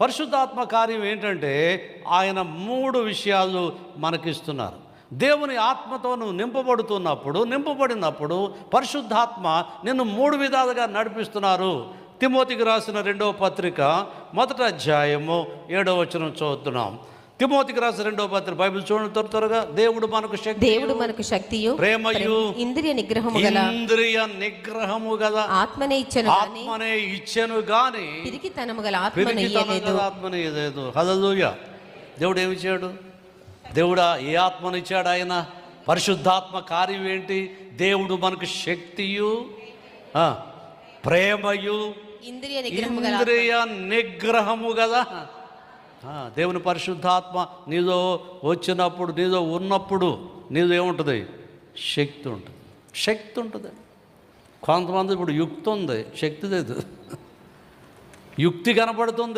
పరిశుద్ధాత్మ కార్యం ఏంటంటే ఆయన 3 విషయాలు మనకిస్తున్నారు. దేవుని ఆత్మతో నువ్వు నింపబడినప్పుడు పరిశుద్ధాత్మ నిన్ను 3 విధాలుగా నడిపిస్తున్నారు. తిమోతికి రాసిన 2వ పత్రిక 1వ అధ్యాయము 7వ వచనం చదువుతున్నాం. తిమోతికి రాసిన 2వ పత్రిక బైబిల్ చూడండి త్వరగా. దేవుడు మనకు శక్తియు ప్రేమయు ఇంద్రియ నిగ్రహము గల ఆత్మనే ఇచ్చెను గాని పిరికితనము గల ఆత్మనే ఇయ్యలేదు. హల్లెలూయా. దేవుడు ఏమిచ్చాడు? దేవుడా ఏ ఆత్మనిచ్చాడు? ఆయన పరిశుద్ధాత్మ కార్యం ఏంటి? దేవుడు మనకు శక్తియు ప్రేమయు ఇంద్రియ నిగ్రహము కదా. దేవుని పరిశుద్ధాత్మ నీదో వచ్చినప్పుడు, నీదో ఉన్నప్పుడు నీదో ఏముంటుంది? శక్తి ఉంటుంది. కొంతమంది ఇప్పుడు యుక్తి ఉంది, శక్తి లేదు. యుక్తి కనపడుతుంది,